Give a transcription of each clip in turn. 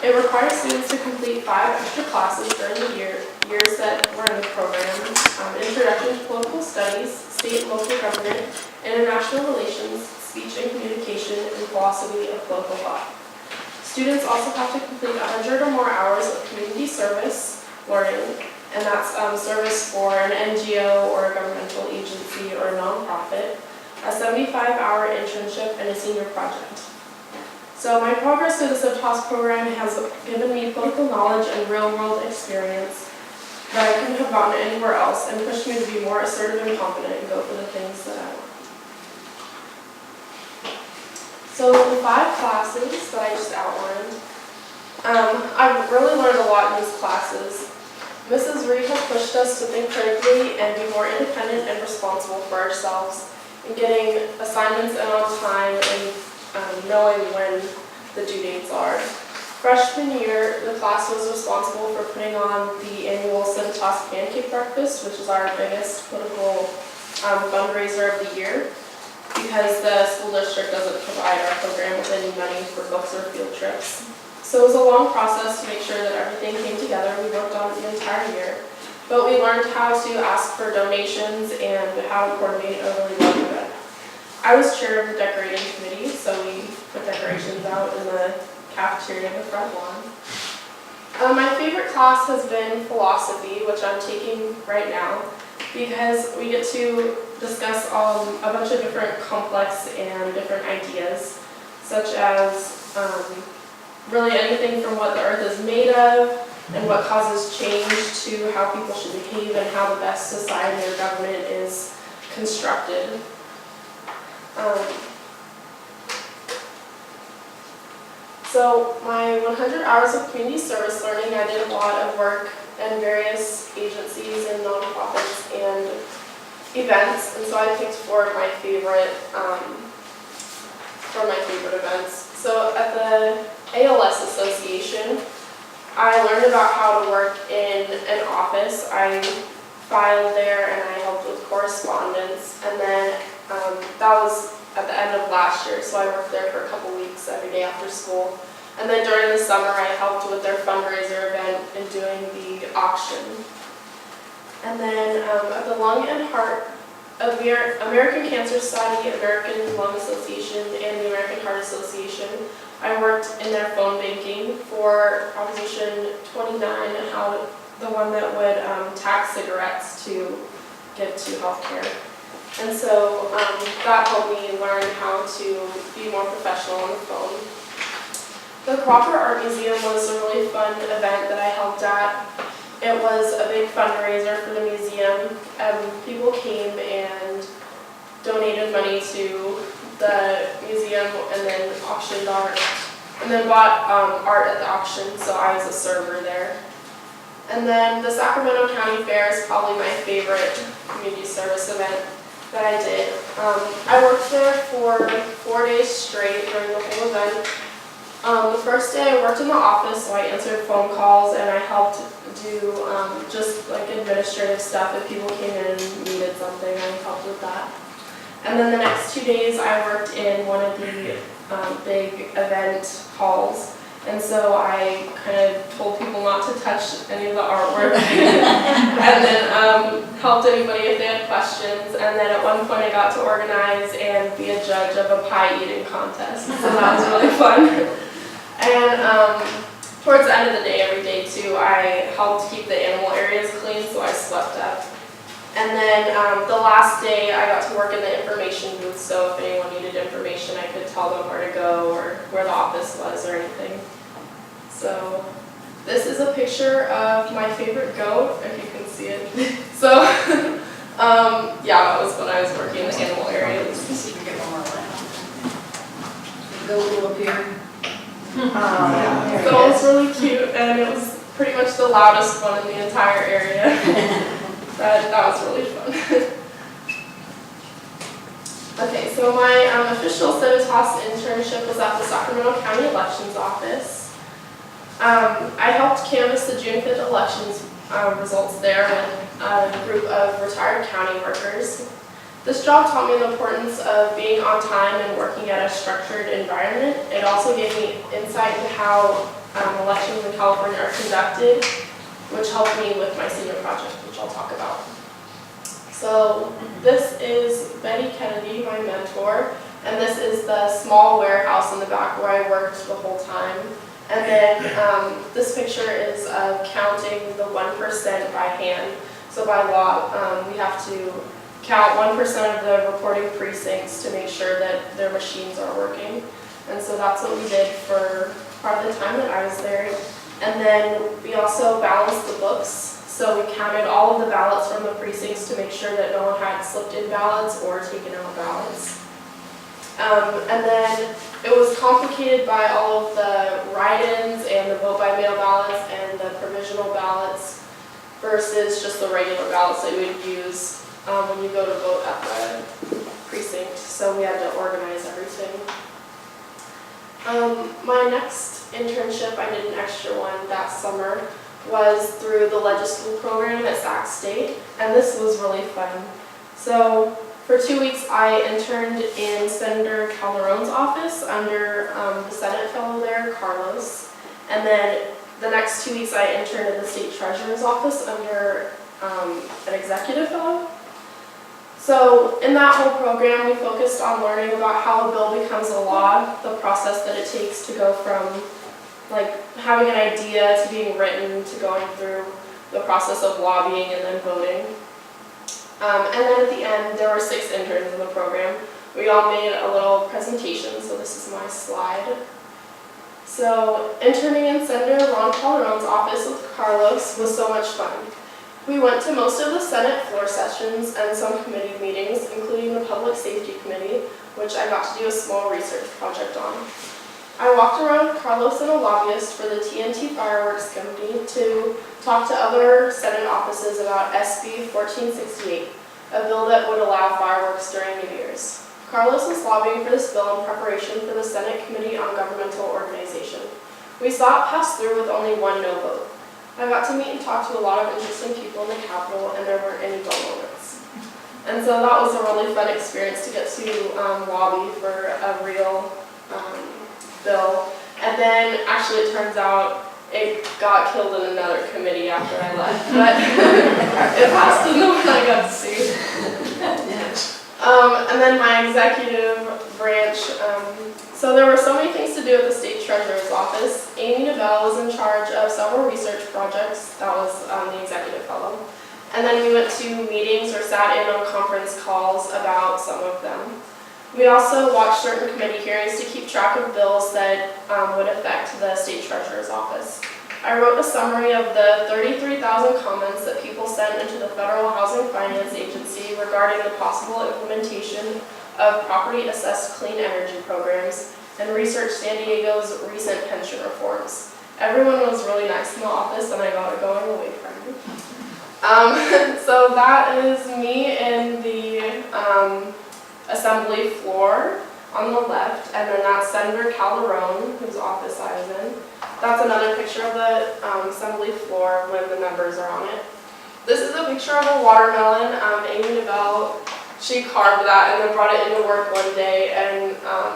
It requires students to complete 5 extra classes during the years that we're in the program. Introduction to Political Studies, State and Local Government, International Relations, Speech and Communication, and Philosophy of Political Thought. Students also have to complete 100 or more hours of community service learning, and that's service for an NGO or a governmental agency or a nonprofit, a 75-hour internship, and a senior project. So my progress through the CivTOS program has given me political knowledge and real-world experience that I couldn't have gotten anywhere else, and pushed me to be more assertive and confident and go for the things that I want. So the 5 classes that I just outlined, I've really learned a lot in these classes. Mrs. Reed has pushed us to think critically and be more independent and responsible for ourselves, and getting assignments in on time and knowing when the due dates are. Freshman year, the class was responsible for putting on the annual CivTOS Pancake Breakfast, which is our biggest political fundraiser of the year, because the school district doesn't provide our program with any money for books or field trips. So it was a long process to make sure that everything came together. We worked on it the entire year, but we learned how to ask for donations and how to coordinate a really large event. I was chair of the decorating committee, so we put decorations out in the cafeteria in the front lawn. My favorite class has been philosophy, which I'm taking right now, because we get to discuss a bunch of different complex and different ideas, such as really anything from what the earth is made of and what causes change to how people should behave and how the best society or government is constructed. So my 100 hours of community service learning, I did a lot of work in various agencies and nonprofits and events, and so I picked four of my favorite events. So at the ALS Association, I learned about how to work in an office. I filed there and I helped with correspondence, and then that was at the end of last year, so I worked there for a couple weeks every day after school. And then during the summer, I helped with their fundraiser event and doing the auction. And then at the Lung and Heart of the American Cancer Society, American Lung Association, and the American Heart Association, I worked in their phone banking for Proposition 29, the one that would tax cigarettes to give to healthcare. And so that helped me learn how to be more professional on the phone. The Cropper Art Museum was a really fun event that I helped at. It was a big fundraiser for the museum. People came and donated money to the museum and then auctioned art, and then bought art at the auction, so I was a server there. And then the Sacramento County Fair is probably my favorite community service event that I did. I worked there for 4 days straight during the whole event. The first day I worked in the office, so I answered phone calls and I helped do just like administrative stuff. If people came in and needed something, I helped with that. And then the next 2 days I worked in one of the big event halls. And so I kind of told people not to touch any of the artwork and then helped anybody if they had questions. And then at one point I got to organize and be a judge of a pie eating contest. So that was really fun. And towards the end of the day, every day too, I helped keep the animal areas clean, so I swept up. And then the last day I got to work in the information booth, so if anyone needed information, I could tell them where to go or where the office was or anything. So this is a picture of my favorite goat, if you can see it. So yeah, that was when I was working in the animal areas. See if we get one more line. The goat will appear. So it was really cute, and it was pretty much the loudest one in the entire area. That was really fun. Okay, so my official CivTOS internship was at the Sacramento County Elections Office. I helped canvass the June 5th elections results there with a group of retired county workers. This job taught me the importance of being on time and working at a structured environment. It also gave me insight into how elections in California are conducted, which helped me with my senior project, which I'll talk about. So this is Betty Kennedy, my mentor, and this is the small warehouse in the back where I worked the whole time. And then this picture is of counting the 1% by hand. So by law, we have to count 1% of the reporting precincts to make sure that their machines are working. And so that's what we did for part of the time that I was there. And then we also balanced the books. So we counted all of the ballots from the precincts to make sure that no one had slipped in ballots or taken out ballots. And then it was complicated by all of the write-ins and the vote-by-mail ballots and the provisional ballots versus just the regular ballots that you would use when you go to vote at the precinct. So we had to organize everything. My next internship, I did an extra one that summer, was through the Legischool program at Sac State, and this was really fun. So for 2 weeks, I interned in Senator Calderon's office under the Senate fellow there, Carlos. And then the next 2 weeks, I interned in the State Treasurer's office under an executive fellow. So in that whole program, we focused on learning about how a bill becomes a law, the process that it takes to go from like having an idea to being written to going through the process of lobbying and then voting. And then at the end, there were 6 interns in the program. We all made a little presentation, so this is my slide. So interning in Senator Ron Calderon's office with Carlos was so much fun. We went to most of the Senate floor sessions and some committee meetings, including the Public Safety Committee, which I got to do a small research project on. I walked around with Carlos and a lobbyist for the TNT Fireworks Company to talk to other Senate offices about SB 1468, a bill that would allow fireworks during New Year's. Carlos was lobbying for this bill in preparation for the Senate Committee on Governmental Organization. We saw it pass through with only 1 no vote. I got to meet and talk to a lot of interesting people in the Capitol, and there weren't any dull moments. And so that was a really fun experience to get to lobby for a real bill. And then actually it turns out it got killed in another committee after I left, but it passed in the one I got to see. And then my executive branch, so there were so many things to do at the State Treasurer's office. Amy Neville was in charge of several research projects. That was the executive fellow. And then we went to meetings or sat in on conference calls about some of them. We also watched certain committee hearings to keep track of bills that would affect the State Treasurer's office. I wrote a summary of the 33,000 comments that people sent into the Federal Housing Finance Agency regarding the possible implementation of property-assessed clean energy programs and researched San Diego's recent pension reforms. Everyone was really nice in the office, and I got a going away party. So that is me in the assembly floor on the left, and then that's Senator Calderon, whose office I was in. That's another picture of the assembly floor when the members are on it. This is a picture of a watermelon. Amy Neville, she carved that and then brought it into work one day, and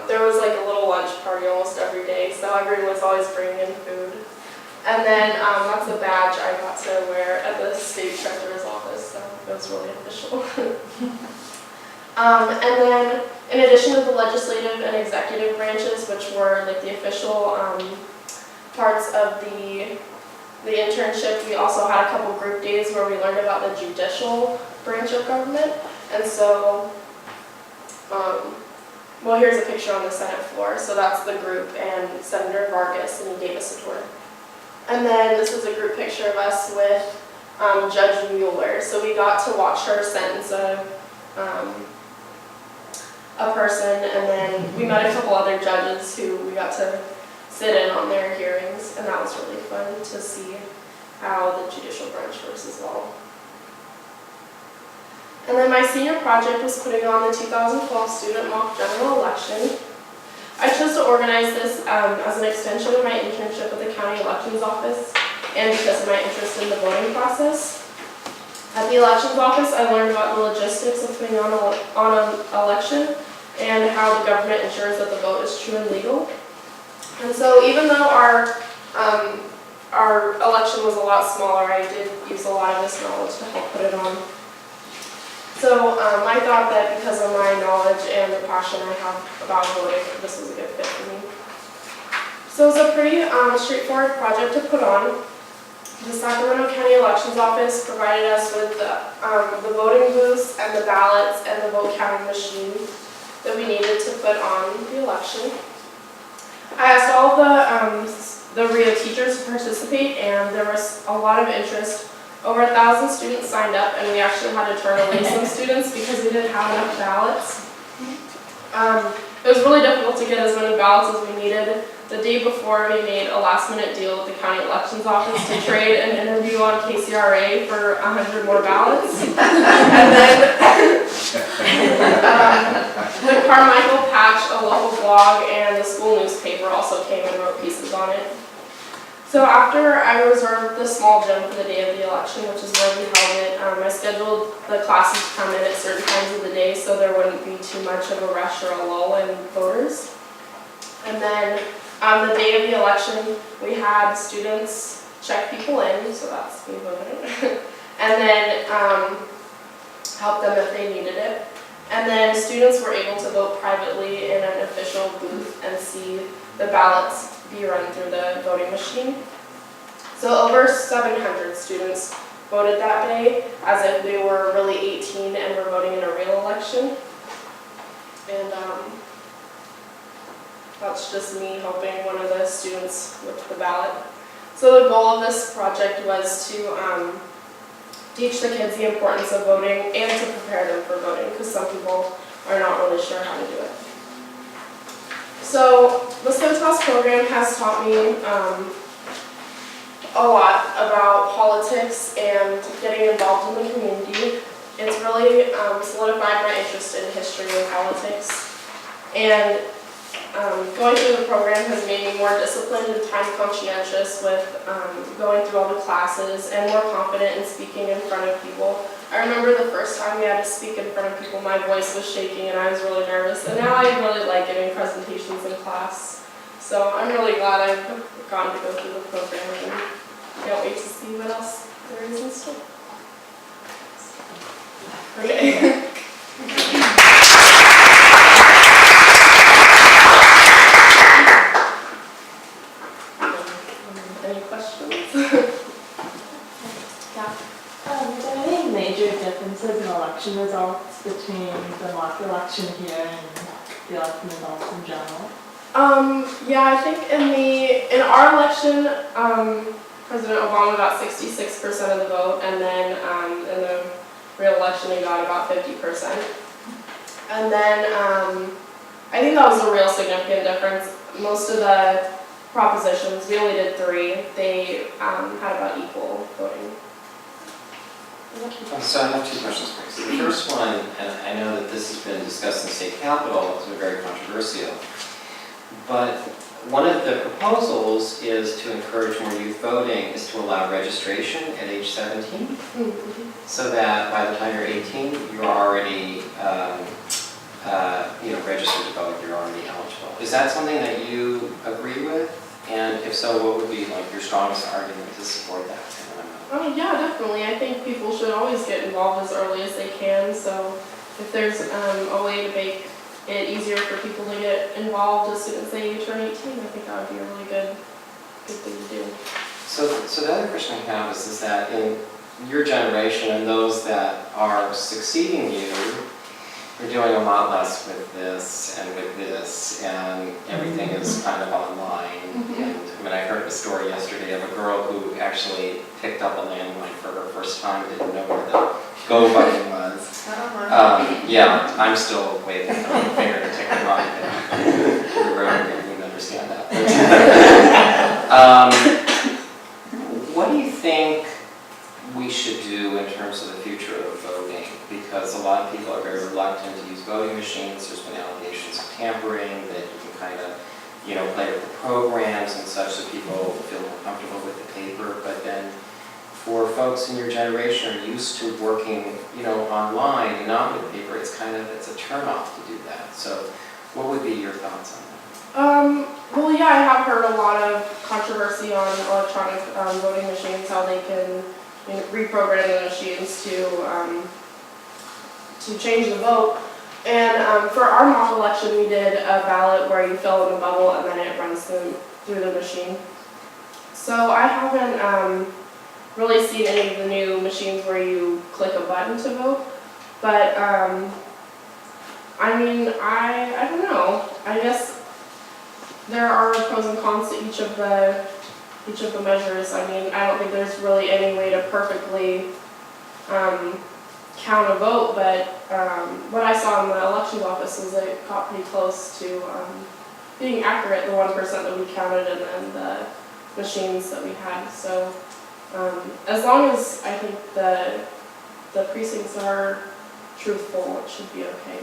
there was like a little lunch party almost every day, so everyone was always bringing in food. And then that's a badge I got to wear at the State Treasurer's office, so it was really official. And then, in addition to the legislative and executive branches, which were like the official parts of the internship, we also had a couple group days where we learned about the judicial branch of government. And so, well, here's a picture on the Senate floor. So that's the group and Senator Vargas and Davis Sator. And then this is a group picture of us with Judge Mueller. So we got to watch her sentence a person, and then we met a couple other judges who we got to sit in on their hearings, and that was really fun to see how the judicial branch works as well. And then my senior project was putting on the 2012 student mock general election. I chose to organize this as an extension of my internship at the county elections office and because of my interest in the voting process. At the elections office, I learned about the logistics of putting on an election and how the government ensures that the vote is true and legal. And so even though our election was a lot smaller, I did use a lot of this knowledge to help put it on. So I thought that because of my knowledge and the passion I have about voting, this was a good fit for me. So it was a pretty straightforward project to put on. The Sacramento County Elections Office provided us with the voting booths and the ballots and the vote counting machine that we needed to put on the election. I asked all the RIO teachers to participate, and there was a lot of interest. Over 1,000 students signed up, and we actually had to turn away some students because we didn't have enough ballots. It was really difficult to get as many ballots as we needed. The day before, we made a last-minute deal with the county elections office to trade an interview on KCRA for 100 more ballots. And then the Carmichael Patch, a local blog, and the school newspaper also came and wrote pieces on it. So after I reserved the small gym for the day of the election, which is where we held it, I scheduled the classes to come in at certain times of the day so there wouldn't be too much of a rush or a lull in voters. And then on the day of the election, we had students check people in, so that's me voting, and then help them if they needed it. And then students were able to vote privately in an official booth and see the ballots be run through the voting machine. So over 700 students voted that day as if they were really 18 and were voting in a real election. And that's just me helping one of the students with the ballot. So the goal of this project was to teach the kids the importance of voting and to prepare them for voting, because some people are not really sure how to do it. So the SOTOS program has taught me a lot about politics and getting involved in the community. It's really solidified my interest in history and politics. And going through the program has made me more disciplined and time conscientious with going through all the classes and more confident in speaking in front of people. I remember the first time we had to speak in front of people, my voice was shaking and I was really nervous. And now I really like giving presentations in class. So I'm really glad I've gotten to go through the program and can't wait to see what else there is in store. Okay. Any questions? Yeah. Are there any major differences in election results between the mock election here and the election results in general? Yeah, I think in our election, President Obama got 66% of the vote, and then in the real election he got about 50%. And then I think that was a real significant difference. Most of the propositions, we only did 3, they had about equal voting. So I have 2 questions for you. The first one, and I know that this has been discussed in the state capitol, it's been very controversial, but one of the proposals is to encourage more youth voting, is to allow registration at age 17, so that by the time you're 18, you're already registered to vote, you're already eligible. Is that something that you agree with? And if so, what would be like your strongest argument to support that? Oh yeah, definitely. I think people should always get involved as early as they can. So if there's a way to make it easier for people to get involved as soon as they turn 18, I think that would be a really good thing to do. So the other question I have is that in your generation and those that are succeeding you, you're doing a lot less with this, and everything is kind of online. And I mean, I heard a story yesterday of a girl who actually picked up a landline for her first time, didn't know where the go button was. Yeah, I'm still waving my finger to take a ride. The road didn't understand that. What do you think we should do in terms of the future of voting? Because a lot of people are very reluctant to use voting machines. There's been allegations of tampering, that you can kind of, play with the programs and such so people feel more comfortable with the paper. But then for folks in your generation are used to working, you know, online and not with paper, it's a turnoff to do that. So what would be your thoughts on that? Well, yeah, I have heard a lot of controversy on electronic voting machines, how they can reprogram the machines to change the vote. And for our mock election, we did a ballot where you fill in a bubble and then it runs through the machine. So I haven't really seen any of the new machines where you click a button to vote, but I mean, I don't know. I guess there are pros and cons to each of the measures. I mean, I don't think there's really any way to perfectly count a vote, but what I saw in the elections office was that it got pretty close to being accurate, the 1% that we counted and then the machines that we had. So as long as I think the precincts are truthful, it should be okay.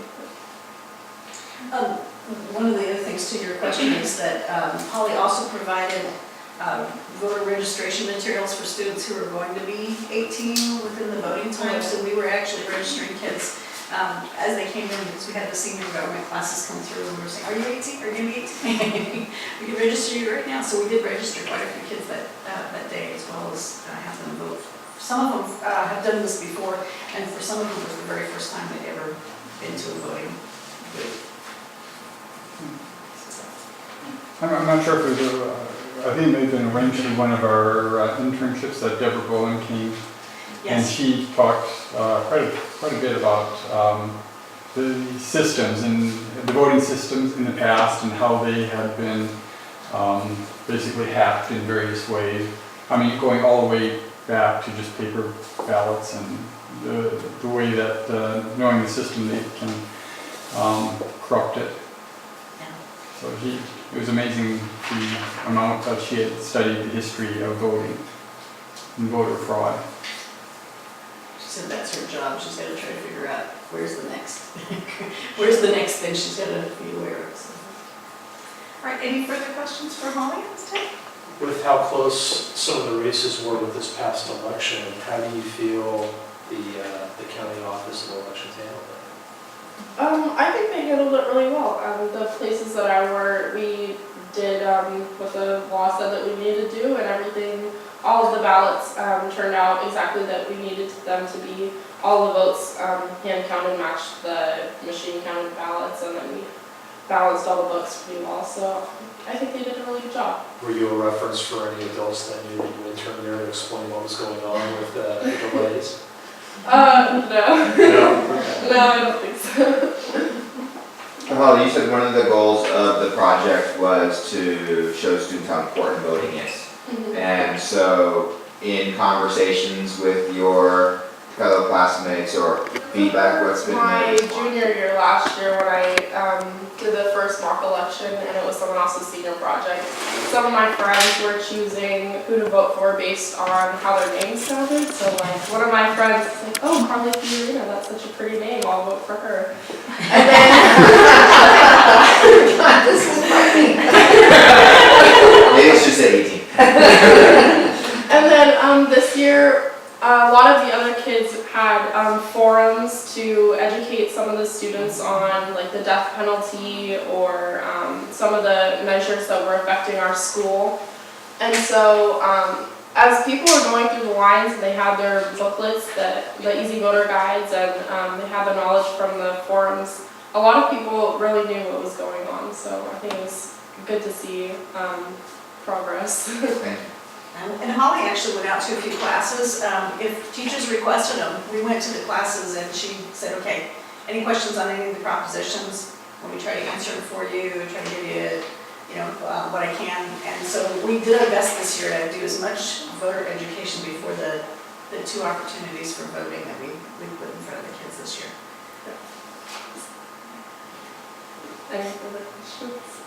One of the other things to your question is that Holly also provided voter registration materials for students who are going to be 18 within the voting time. So we were actually registering kids as they came in, because we had the senior government classes come through and we were saying, are you 18? Are you going to be 18? We can register you right now. So we did register quite a few kids that day, as well as have them vote. Some of them have done this before, and for some of them it was the very first time they'd ever been to a voting booth. I'm not sure if it was, I think they've been arranged through one of our internships that Deborah Bowen came. And Yes. she talked quite a bit about the systems and the voting systems in the past and how they had been basically hacked in various ways. I mean, going all the way back to just paper ballots and the way that knowing the system they can corrupt it. So it was amazing the amount that she had studied the history of voting and voter fraud. She said that's her job. She's got to try to figure out where's the next thing she's got to be aware of. So. All right, any further questions for Holly on this time? With how close some of the races were with this past election, how do you feel the county office of elections handled it? I think they handled it really well. The places that I worked, we did what the law said that we needed to do, and everything, all of the ballots turned out exactly that we needed them to be. All the votes hand counted matched the machine counted ballots, and then we balanced all the books pretty well. So I think they did a really good job. Were you a reference for any adults that knew that you interned there to explain what was going on with the delays? No. No? No, I don't think so. Holly, you said one of the goals of the project was to show students how important voting is. And so in conversations with your fellow classmates or feedback, what's been My made? junior year last year when I did the first mock election, and it was someone else's senior project, some of my friends were choosing who to vote for based on how their names sounded. So like one of my friends was like, oh, Carly Fiorina, that's such a pretty name, I'll vote for her. And then This is funny. Maybe it's just at 18. And then this year, a lot of the other kids had forums to educate some of the students on like the death penalty or some of the measures that were affecting our school. And so as people were going through the lines, they had their booklets, the Easy Voter Guides, and they had the knowledge from the forums. A lot of people really knew what was going on, so I think it was good to see progress. And Holly actually went out to a few classes. If teachers requested them, we went to the classes and she said, okay, any questions on any of the propositions? Let me try to answer them for you, try to give you, what I can. And so we did our best this year to do as much voter education before the 2 opportunities for voting that we put in front of the kids this year. Any further questions?